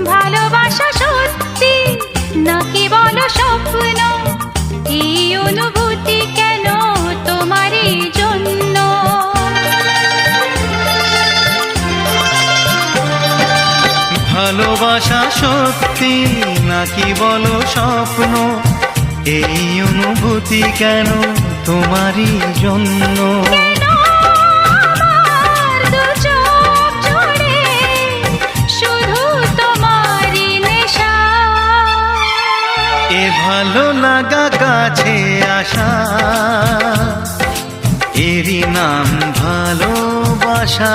ভালোবাসা সত্যি নাকি বলো স্বপ্ন, এই অনুভূতি কেন তোমারই জন্য? ভালোবাসা সত্যি নাকি বলো স্বপ্ন, এই অনুভূতি কেন তোমারই জন্য? কেন আমার দু চোখ জুড়ে শুধু তোমারই নেশা? এ ভালো লাগা কাছে আসা, এরই নাম ভালোবাসা।